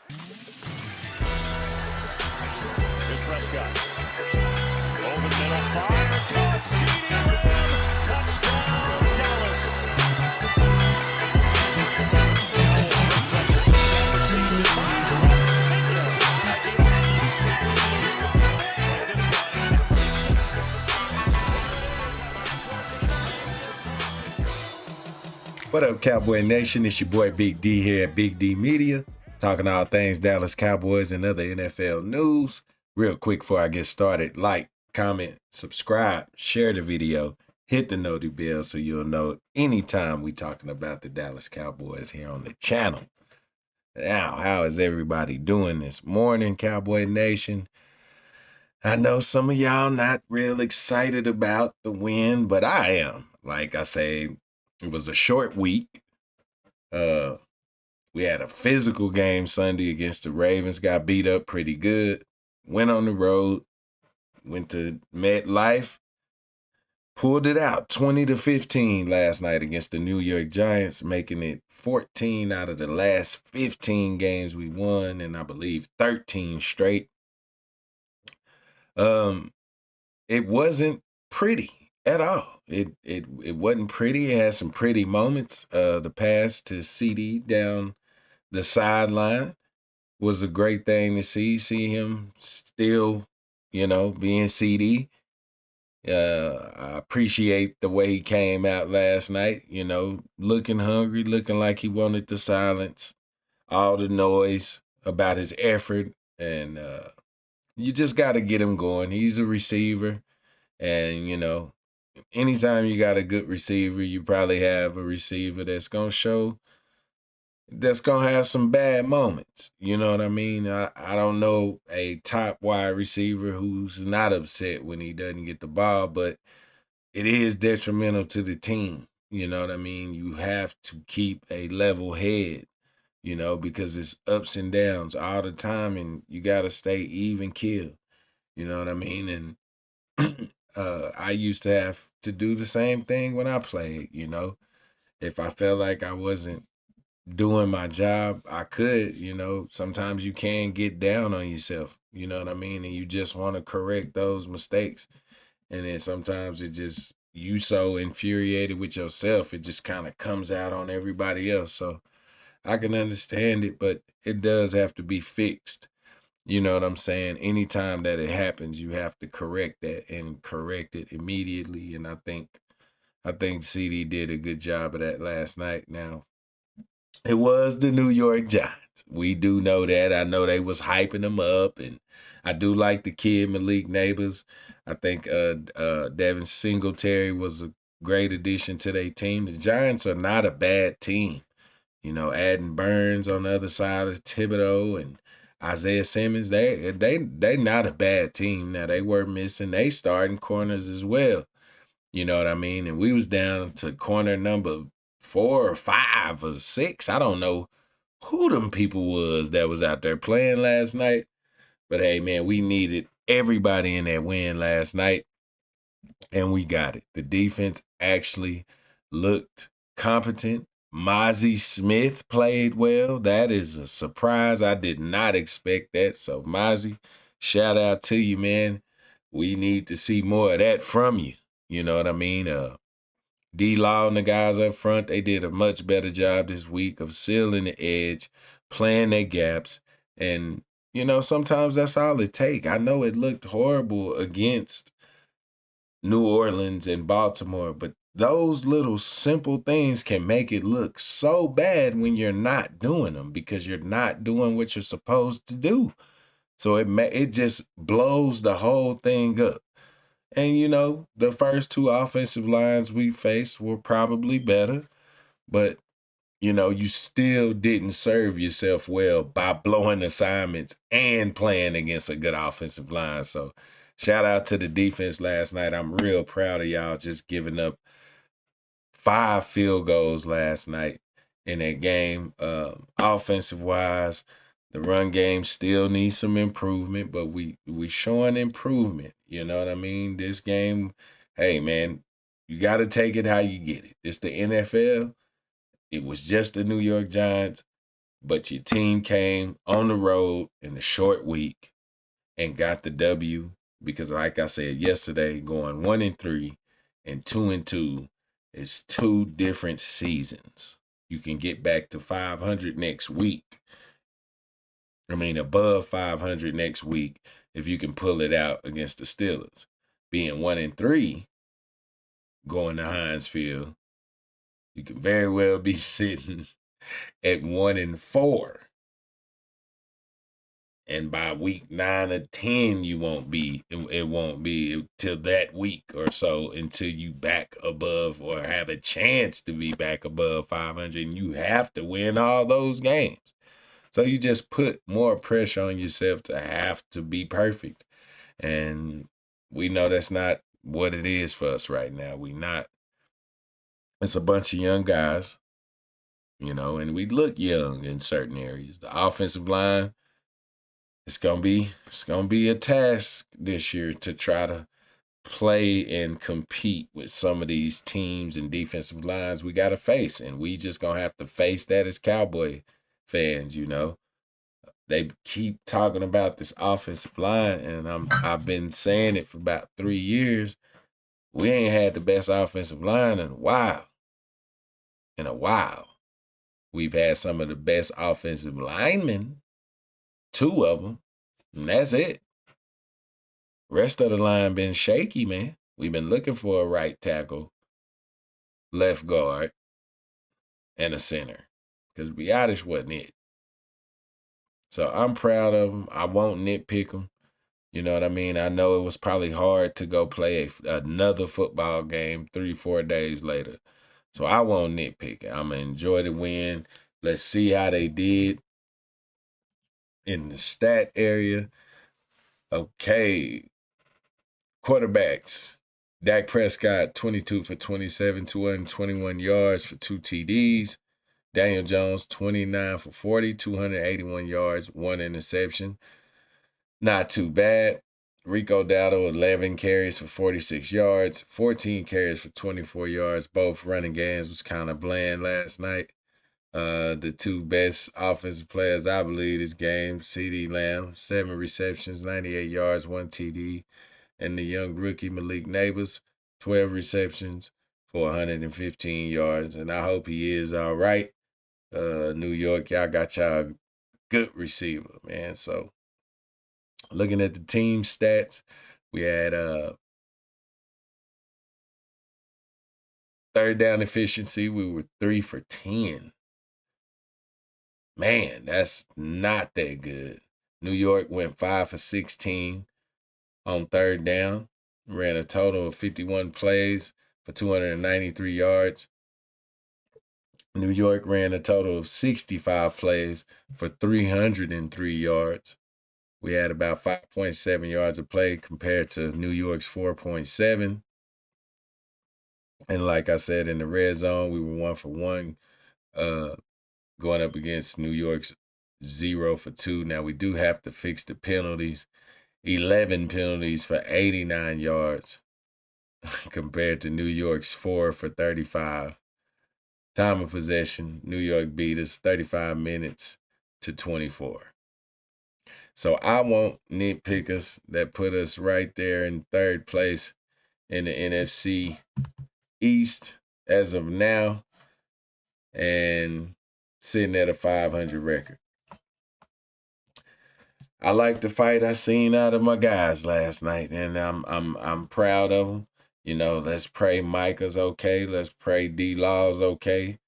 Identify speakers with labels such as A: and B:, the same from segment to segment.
A: Here's Prescott. Over the middle, fire, caught, CeeDee Lamb, touchdown, Dallas.
B: What up, Cowboy Nation? It's your boy Big D here at Big D Media, talking all things Dallas Cowboys and other NFL news. Real quick before I get started, like, comment, subscribe, share the video, hit the noti bell so you'll know anytime we talking about the Dallas Cowboys here on the channel. Now, how is everybody doing this morning, Cowboy Nation? I know some of y'all not real excited about the win, but I am. Like I say, it was a short week. We had a physical game Sunday against the Ravens, got beat up pretty good. Went on the road, went to MetLife, pulled it out 20-15 last night against the New York Giants, making it 14 out of the last 15 games we won, and I believe 13 straight. It wasn't pretty at all. It wasn't pretty. It had some pretty moments. The pass to CD down the sideline was a great thing to see him still, being CD. I appreciate the way he came out last night, looking hungry, looking like he wanted to silence all the noise about his effort. And you just got to get him going. He's a receiver. And, anytime you got a good receiver, you probably have a receiver that's going to have some bad moments. You know what I mean? I don't know a top wide receiver who's not upset when he doesn't get the ball, but it is detrimental to the team. You know what I mean? You have to keep a level head, because it's ups and downs all the time, and you got to stay even keel. You know what I mean? And I used to have to do the same thing when I played, If I felt like I wasn't doing my job, I could, sometimes you can get down on yourself, you know what I mean? And you just want to correct those mistakes. And then sometimes you so infuriated with yourself, it just kind of comes out on everybody else. So I can understand it, but it does have to be fixed. You know what I'm saying? Anytime that it happens, you have to correct that and correct it immediately. And I think CD did a good job of that last night. Now, it was the New York Giants. We do know that. I know they was hyping them up, and I do like the kid Malik Neighbors. I think Devin Singletary was a great addition to their team. The Giants are not a bad team. Adding Burns on the other side of Thibodeau and Isaiah Simmons, they not a bad team. Now, they were missing they starting corners as well. You know what I mean? And we was down to corner number 4 or 5 or 6. I don't know who them people was that was out there playing last night. But hey, man, we needed everybody in that win last night, and we got it. The defense actually looked competent. Mozzie Smith played well. That is a surprise. I did not expect that. So, Mozzie, shout out to you, man. We need to see more of that from you. You know what I mean? D-Law and the guys up front, they did a much better job this week of sealing the edge, playing their gaps, and, sometimes that's all it takes. I know it looked horrible against New Orleans and Baltimore, but those little simple things can make it look so bad when you're not doing them because you're not doing what you're supposed to do. So it just blows the whole thing up. And, the first 2 offensive lines we faced were probably better, but, you still didn't serve yourself well by blowing assignments and playing against a good offensive line. So shout out to the defense last night. I'm real proud of y'all just giving up 5 field goals last night in that game. Offensive-wise, the run game still needs some improvement, but we showing improvement. You know what I mean? This game, hey, man, you got to take it how you get it. It's the NFL. It was just the New York Giants. but your team came on the road in a short week and got the W because, like I said yesterday, going 1-3 and 2-2 is two different seasons. You can get back to 500 next week. I mean, above 500 next week if you can pull it out against the Steelers. Being 1-3, going to Heinz Field, you can very well be sitting at 1-4. And by week 9 or 10, you won't be. It won't be till that week or so until you back above or have a chance to be back above 500. And you have to win all those games. So you just put more pressure on yourself to have to be perfect. And we know that's not what it is for us right now. We not. It's a bunch of young guys, and we look young in certain areas. The offensive line, it's gonna be a task this year to try to play and compete with some of these teams and defensive lines we gotta face, and we just gonna have to face that as Cowboy fans. They keep talking about this offensive line, and I've been saying it for about 3 years. We ain't had the best offensive line in a while. In a while, we've had some of the best offensive linemen, two of them, and that's it. Rest of the line been shaky, man. We've been looking for a right tackle, left guard, and a center. Because Biotish wasn't it. So I'm proud of him. I won't nitpick him. You know what I mean? I know it was probably hard to go play another football game 3-4 days later. So I won't nitpick it. I'm going to enjoy the win. Let's see how they did in the stat area. Okay, quarterbacks. Dak Prescott, 22 for 27, 221 yards for 2 TDs. Daniel Jones, 29 for 40, 281 yards, 1 interception. Not too bad. Rico Dowdle, 11 carries for 46 yards, 14 carries for 24 yards. Both running games was kind of bland last night. The two best offensive players, I believe, this game, CeeDee Lamb, 7 receptions, 98 yards, 1 TD. And the young rookie Malik Neighbors, 12 receptions for 115 yards. And I hope he is all right. New York, y'all got y'all good receiver, man. So looking at the team stats, we had third down efficiency. We were 3 for 10. Man, that's not that good. New York went 5 for 16 on third down. Ran a total of 51 plays for 293 yards. New York ran a total of 65 plays for 303 yards. We had about 5.7 yards a play compared to New York's 4.7. And like I said, in the red zone, we were 1 for 1, going up against New York's 0 for 2. Now, we do have to fix the penalties. 11 penalties for 89 yards compared to New York's 4 for 35. Time of possession, New York beat us 35 minutes to 24. So I won't nitpick us. That put us right there in third place in the NFC East as of now and sitting at a 500 record. I like the fight I seen out of my guys last night, and I'm proud of them. Let's pray Micah's okay. Let's pray D-Law's okay.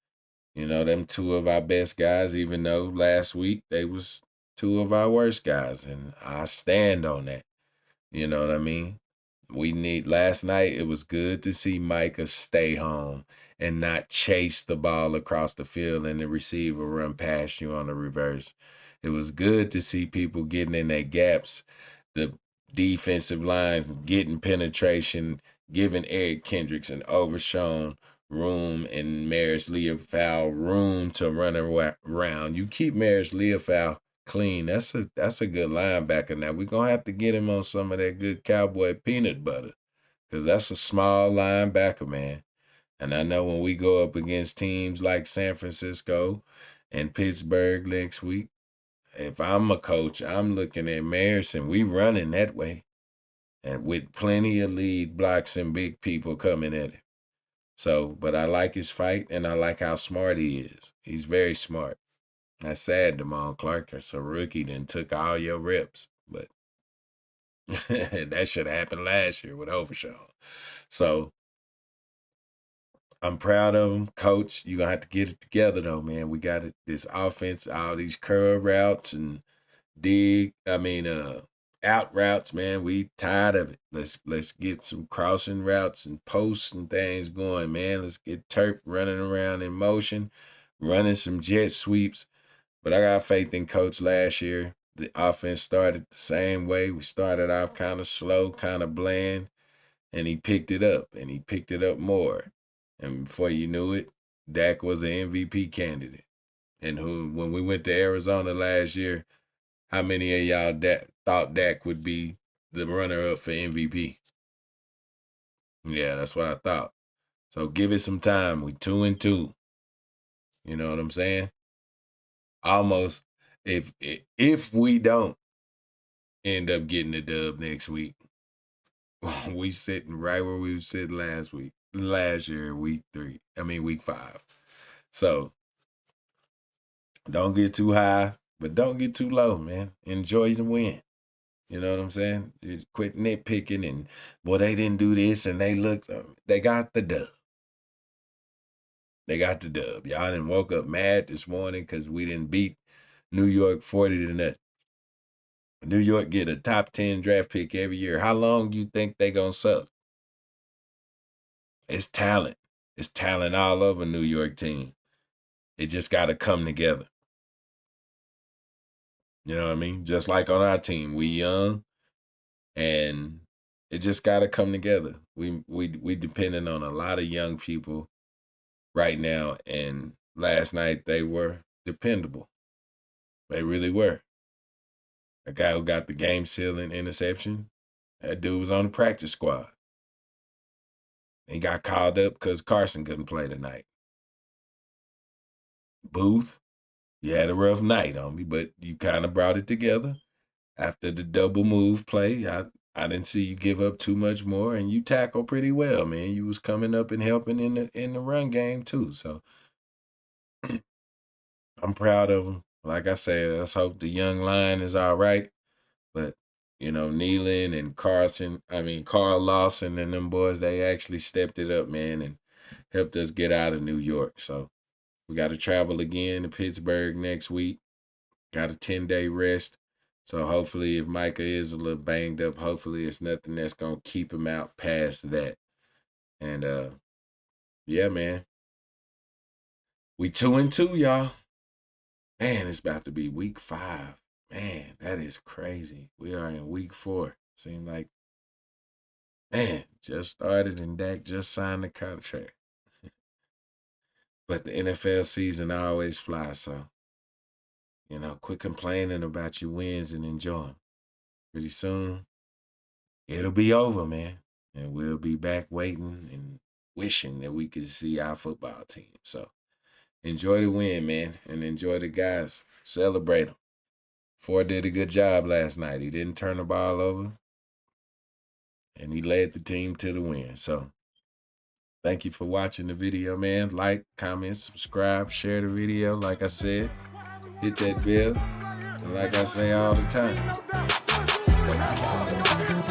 B: Them two of our best guys, even though last week they was two of our worst guys, and I stand on that. You know what I mean? Last night, it was good to see Micah stay home and not chase the ball across the field and the receiver run past you on the reverse. It was good to see people getting in their gaps, the defensive lines getting penetration, giving Eric Kendricks and Overshown room and Maris Leofow room to run around. You keep Maris Leofow clean. That's a good linebacker. Now we're gonna have to get him on some of that good Cowboy peanut butter, because that's a small linebacker, man. And I know when we go up against teams like San Francisco and Pittsburgh next week. If I'm a coach, I'm looking at Maris and we running that way. And with plenty of lead blocks and big people coming at him. So, but I like his fight and I like how smart he is. He's very smart. That's sad, Damon Clark. It's a rookie that took all your reps. But that should have happened last year with Overshaw. So I'm proud of him. Coach, you're going to have to get it together, though, man. We got it. This offense, all these curve routes and out routes, man. We tired of it. Let's get some crossing routes and posts and things going, man. Let's get Turp running around in motion, running some jet sweeps. But I got faith in Coach last year. The offense started the same way. We started off kind of slow, kind of bland, and he picked it up, and he picked it up more. And before you knew it, Dak was an MVP candidate. And when we went to Arizona last year, how many of y'all thought Dak would be the runner-up for MVP? Yeah, that's what I thought. So give it some time. We 2-2. You know what I'm saying? Almost. If we don't end up getting the dub next week, we sitting right where we were sitting last year, week 5. So don't get too high, but don't get too low, man. Enjoy the win. You know what I'm saying? Just quit nitpicking and, well, they didn't do this and they got the dub. They got the dub. Y'all didn't woke up mad this morning because we didn't beat New York 40-0. New York get a top 10 draft pick every year. How long you think they gonna suck? It's talent. It's talent all over New York team. It just got to come together. You know what I mean? Just like on our team, we young, and it just got to come together. We depending on a lot of young people right now, and last night they were dependable. They really were. A guy who got the game-sealing interception, that dude was on the practice squad. He got called up because Carson couldn't play tonight. Booth, you had a rough night on me, but you kind of brought it together. After the double move play, I didn't see you give up too much more, and you tackled pretty well, man. You was coming up and helping in the run game too. So I'm proud of him. Like I said, let's hope the young line is all right. But Nealon and Carl Lawson and them boys, they actually stepped it up, man, and helped us get out of New York. So we got to travel again to Pittsburgh next week. Got a 10-day rest. So hopefully if Micah is a little banged up, hopefully it's nothing that's going to keep him out past that. And, yeah, man. We 2-2, y'all. Man, it's about to be week 5. Man, that is crazy. We are in week 4. Seems like, man, just started and Dak just signed the contract. But the NFL season always flies, so, quit complaining about your wins and enjoy them. Pretty soon, it'll be over, man. And we'll be back waiting and wishing that we could see our football team. So enjoy the win, man, and enjoy the guys. Celebrate them. Ford did a good job last night. He didn't turn the ball over, and he led the team to the win. So thank you for watching the video, man. Like, comment, subscribe, share the video. Like I said, hit that bell. And like I say all the time, go Cowboys.